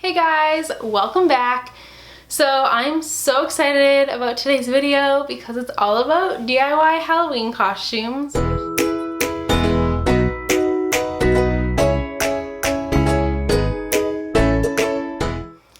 Hey guys, welcome back. So I'm so excited about today's video because it's all about DIY Halloween costumes.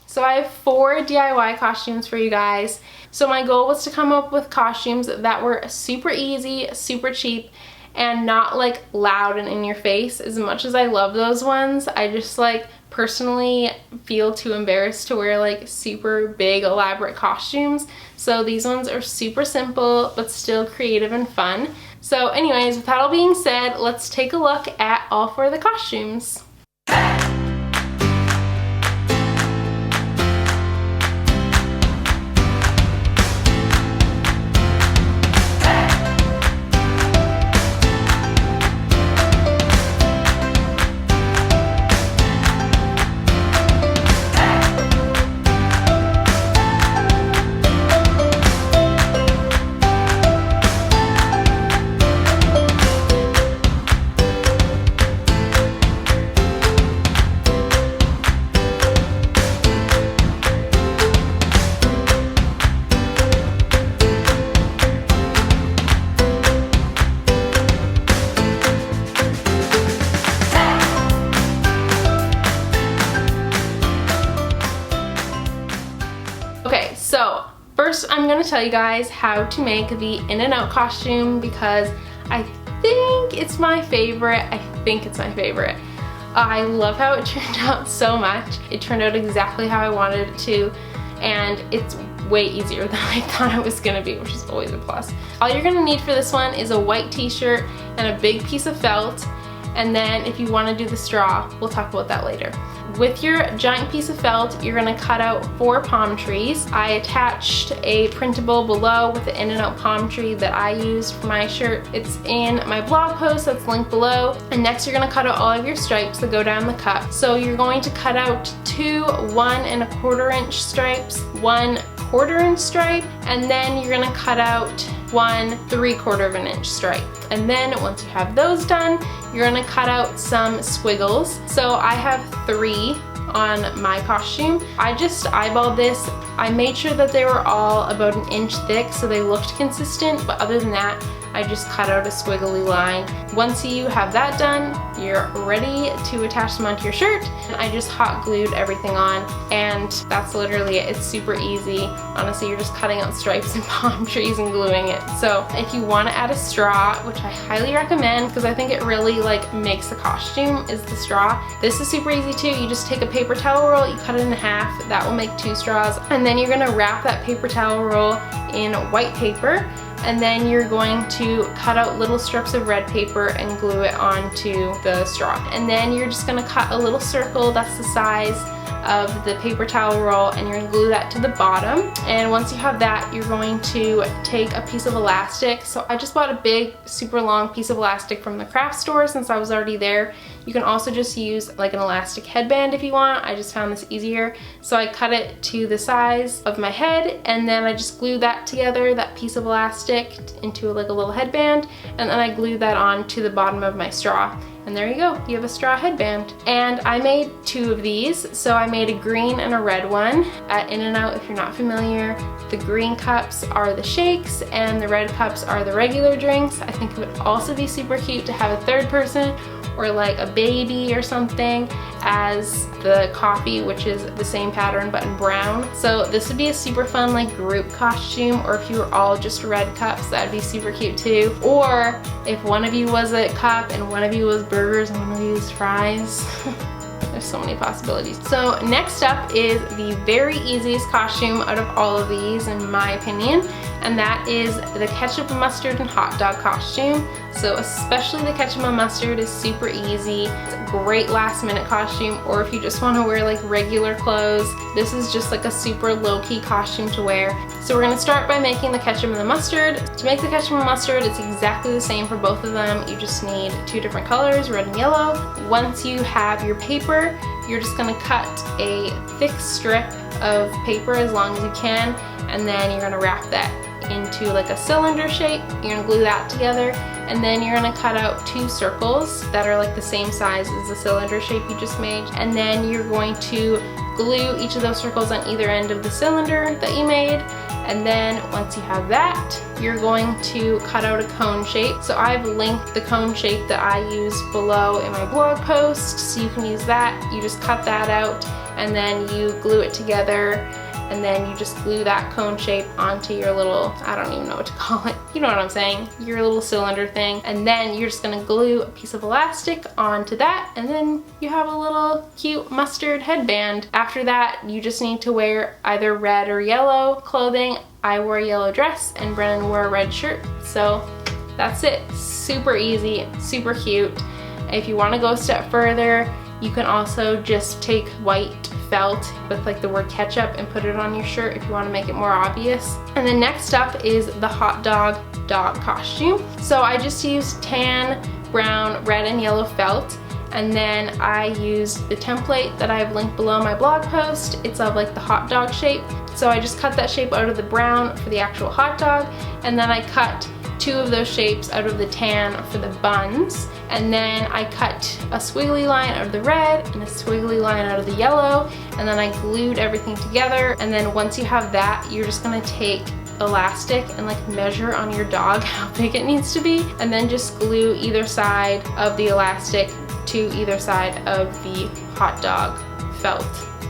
So I have 4 DIY costumes for you guys. So my goal was to come up with costumes that were super easy, super cheap, and not like loud and in your face. As much as I love those ones, I just like personally feel too embarrassed to wear like super big elaborate costumes. So these ones are super simple but still creative and fun. So anyways, with that all being said, let's take a look at all 4 of the costumes. Okay, so first I'm going to tell you guys how to make the In-N-Out costume because I think it's my favorite. I love how it turned out so much. It turned out exactly how I wanted it to, and it's way easier than I thought it was going to be, which is always a plus. All you're going to need for this one is a white t-shirt and a big piece of felt, and then if you want to do the straw, we'll talk about that later. With your giant piece of felt, you're going to cut out 4 palm trees. I attached a printable below with the In-N-Out palm tree that I used for my shirt. It's in my blog post that's linked below. And next you're going to cut out all of your stripes that go down the cup. So you're going to cut out 2 1 1/4 inch stripes, 1 1/4 inch stripe, and then you're going to cut out 1 3/4 inch stripe. And then once you have those done, you're going to cut out some squiggles. So I have 3 on my costume. I just eyeballed this. I made sure that they were all about 1 inch thick so they looked consistent, but other than that, I just cut out a squiggly line. Once you have that done, you're ready to attach them onto your shirt. I just hot glued everything on, and that's literally it. It's super easy. Honestly, you're just cutting out stripes and palm trees and gluing it. So if you want to add a straw, which I highly recommend because I think it really like makes the costume, is the straw. This is super easy too. You just take a paper towel roll, you cut it in half. That will make 2 straws, and then you're going to wrap that paper towel roll in white paper. And then you're going to cut out little strips of red paper and glue it onto the straw. And then you're just gonna cut a little circle that's the size of the paper towel roll, and you're gonna glue that to the bottom. And once you have that, you're going to take a piece of elastic. So I just bought a big, super long piece of elastic from the craft store since I was already there. You can also just use like an elastic headband if you want. I just found this easier. So I cut it to the size of my head, and then I just glued that together, that piece of elastic, into like a little headband, and then I glued that on to the bottom of my straw. And there you go, you have a straw headband. And I made 2 of these. So I made a green and a red one. At In-N-Out, if you're not familiar, the green cups are the shakes and the red cups are the regular drinks. I think it would also be super cute to have a 3rd person or like a baby or something as the coffee, which is the same pattern but in brown. So this would be a super fun like group costume, or if you were all just red cups, that'd be super cute too. Or if one of you was a cup and one of you was burgers and one of you was fries. There's so many possibilities. So next up is the very easiest costume out of all of these in my opinion, and that is the ketchup and mustard and hot dog costume. So especially the ketchup and mustard is super easy. It's a great last minute costume, or if you just want to wear like regular clothes, this is just like a super low-key costume to wear. So we're going to start by making the ketchup and the mustard. To make the ketchup and mustard, it's exactly the same for both of them. You just need 2 different colors, red and yellow. Once you have your paper, you're just going to cut a thick strip of paper as long as you can, and then you're going to wrap that into like a cylinder shape. You're gonna glue that together, and then you're gonna cut out 2 circles that are like the same size as the cylinder shape you just made, and then you're going to glue each of those circles on either end of the cylinder that you made. And then once you have that, you're going to cut out a cone shape. So I've linked the cone shape that I use below in my blog post, so you can use that. You just cut that out and then you glue it together, and then you just glue that cone shape onto your little, I don't even know what to call it, you know what I'm saying, your little cylinder thing. And then you're just gonna glue a piece of elastic onto that, and then you have a little cute mustard headband. After that, you just need to wear either red or yellow clothing. I wore a yellow dress and Brennan wore a red shirt. So that's it, super easy, super cute. If you wanna go a step further, you can also just take white felt with like the word ketchup and put it on your shirt if you want to make it more obvious. And then next up is the hot dog costume. So I just used tan, brown, red, and yellow felt. And then I used the template that I have linked below my blog post. It's of like the hot dog shape. So I just cut that shape out of the brown for the actual hot dog. And then I cut 2 of those shapes out of the tan for the buns. And then I cut a squiggly line out of the red and a squiggly line out of the yellow. And then I glued everything together. And then once you have that, you're just gonna take elastic and like measure on your dog how big it needs to be. And then just glue either side of the elastic to either side of the hot dog felt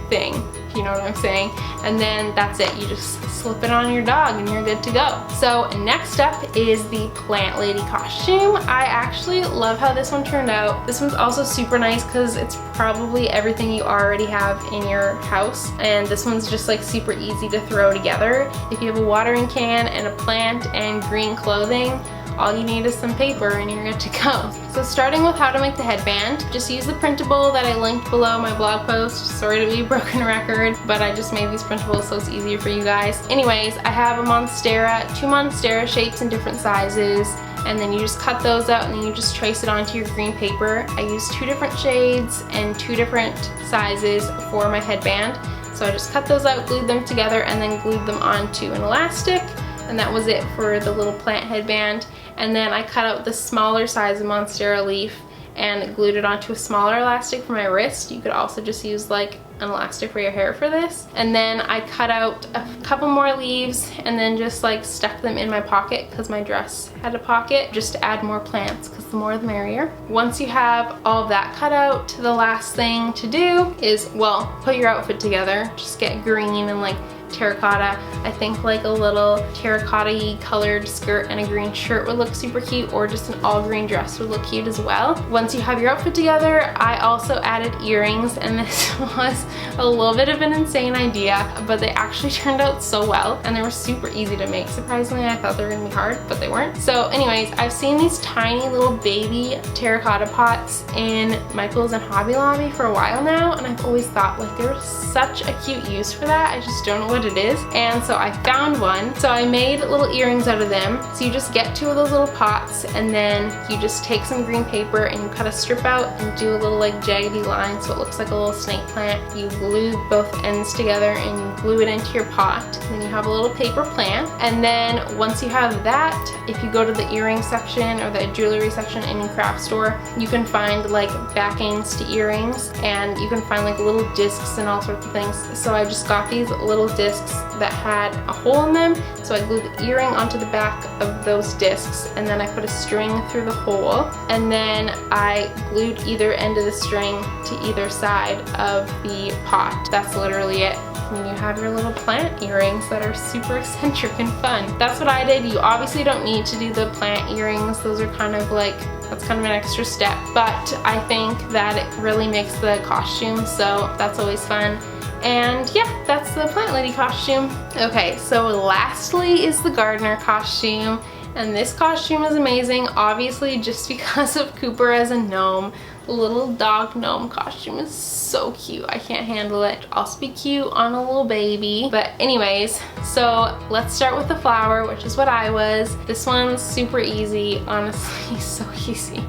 thing, if you know what I'm saying. And then that's it, you just slip it on your dog and you're good to go. So next up is the plant lady costume. I actually love how this one turned out. This one's also super nice because it's probably everything you already have in your house, and this one's just like super easy to throw together. If you have a watering can and a plant and green clothing, all you need is some paper and you're good to go. So starting with how to make the headband, just use the printable that I linked below my blog post. Sorry to be a broken record, but I just made these printables so it's easier for you guys. Anyways, I have a Monstera, 2 Monstera shapes in different sizes, and then you just cut those out and then you just trace it onto your green paper. I used 2 different shades and 2 different sizes for my headband. So I just cut those out, glued them together, and then glued them onto an elastic. And that was it for the little plant headband. And then I cut out the smaller size of Monstera leaf and glued it onto a smaller elastic for my wrist. You could also just use like an elastic for your hair for this. And then I cut out a couple more leaves and then just like stuck them in my pocket because my dress had a pocket, just to add more plants because the more the merrier. Once you have all of that cut out, the last thing to do is, well, put your outfit together. Just get green and like terracotta. I think like a little terracotta-y colored skirt and a green shirt would look super cute, or just an all green dress would look cute as well. Once you have your outfit together, I also added earrings, and this was a little bit of an insane idea, but they actually turned out so well and they were super easy to make. Surprisingly, I thought they were gonna be hard, but they weren't. So anyways, I've seen these tiny little baby terracotta pots in Michael's and Hobby Lobby for a while now, and I've always thought like there's such a cute use for that. I just don't know what it is. And so I found one. So I made little earrings out of them. So you just get 2 of those little pots, and then you just take some green paper and you cut a strip out and do a little like jaggedy line so it looks like a little snake plant. You glue both ends together and you glue it into your pot. Then you have a little paper plant. And then once you have that, if you go to the earring section or the jewelry section in your craft store, you can find like backings to earrings, and you can find like little discs and all sorts of things. So I just got these little discs that had a hole in them, so I glued the earring onto the back of those discs, and then I put a string through the hole, and then I glued either end of the string to either side of the pot. That's literally it. And you have your little plant earrings that are super eccentric and fun. That's what I did. You obviously don't need to do the plant earrings. Those are kind of like, that's kind of an extra step, but I think that it really makes the costume, so that's always fun. And yeah, that's the plant lady costume. Okay, so lastly is the gardener costume. And this costume is amazing, obviously just because of Cooper as a gnome. The little dog gnome costume is so cute. I can't handle it. Also be cute on a little baby. But anyways, so let's start with the flower, which is what I was. This one's super easy, honestly, so easy.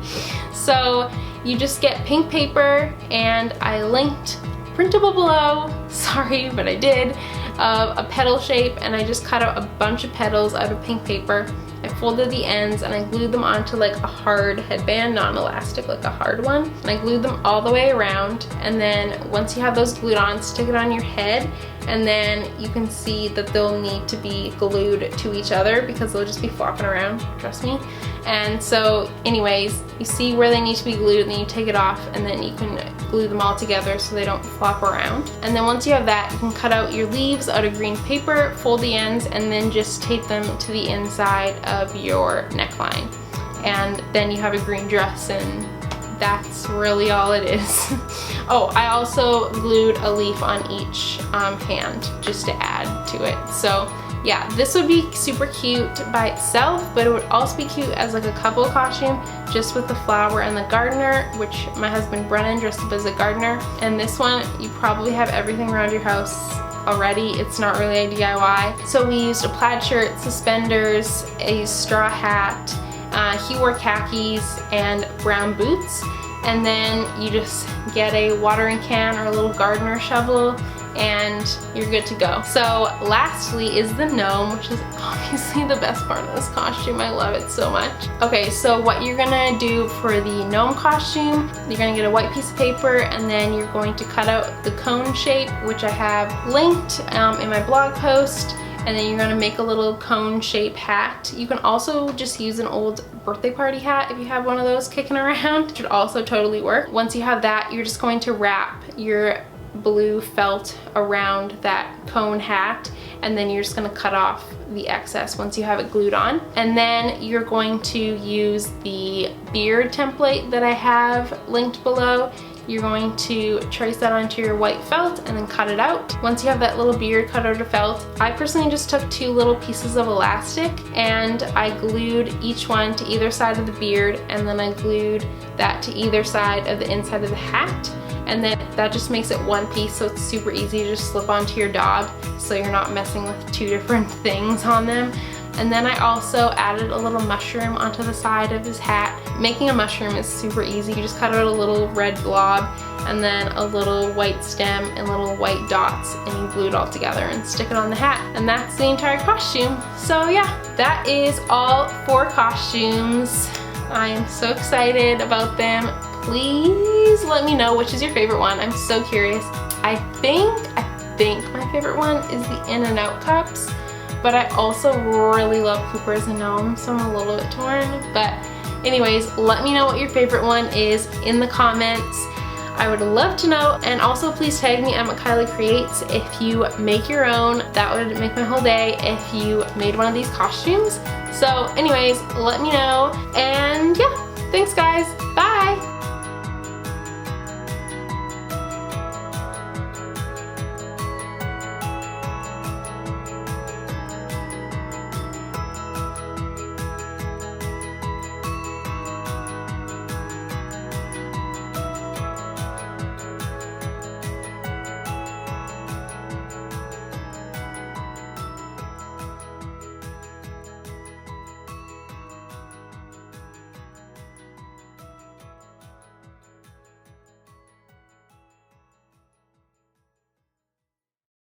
So you just get pink paper, and I linked printable below, sorry, but I did, of a petal shape, and I just cut out a bunch of petals out of pink paper. I folded the ends and I glued them onto like a hard headband, not an elastic, like a hard one. And I glued them all the way around, and then once you have those glued on, stick it on your head, and then you can see that they'll need to be glued to each other because they'll just be flopping around, trust me. And so anyways, you see where they need to be glued, and then you take it off, and then you can glue them all together so they don't flop around. And then once you have that, you can cut out your leaves out of green paper, fold the ends, and then just tape them to the inside of your neckline. And then you have a green dress, and that's really all it is. Oh, I also glued a leaf on each hand just to add to it. So yeah, this would be super cute by itself, but it would also be cute as like a couple costume, just with the flower and the gardener, which my husband Brennan dressed up as a gardener. And this one, you probably have everything around your house already. It's not really a DIY. So we used a plaid shirt, suspenders, a straw hat, he wore khakis and brown boots. And then you just get a watering can or a little gardener shovel, and you're good to go. So lastly is the gnome, which is obviously the best part of this costume. I love it so much. Okay, so what you're gonna do for the gnome costume, you're gonna get a white piece of paper, and then you're going to cut out the cone shape, which I have linked in my blog post. And then you're gonna make a little cone shape hat. You can also just use an old birthday party hat if you have one of those kicking around. It should also totally work. Once you have that, you're just going to wrap your blue felt around that cone hat, and then you're just gonna cut off the excess once you have it glued on. And then you're going to use the beard template that I have linked below. You're going to trace that onto your white felt and then cut it out. Once you have that little beard cut out of felt, I personally just took 2 little pieces of elastic and I glued each one to either side of the beard, and then I glued that to either side of the inside of the hat. And then that just makes it one piece, so it's super easy to just slip onto your dog, so you're not messing with 2 different things on them. And then I also added a little mushroom onto the side of his hat. Making a mushroom is super easy. You just cut out a little red blob and then a little white stem and little white dots, and you glue it all together and stick it on the hat. And that's the entire costume. So yeah, that is all 4 costumes. I am so excited about them. Please let me know which is your favorite one. I'm so curious. I think my favorite one is the In-N-Out cups. But I also really love Cooper as a gnome, so I'm a little bit torn. But anyways, let me know what your favorite one is in the comments. I would love to know. And also please tag me at Kylie Creates if you make your own. That would make my whole day if you made one of these costumes. So anyways, let me know. And yeah, thanks guys, bye.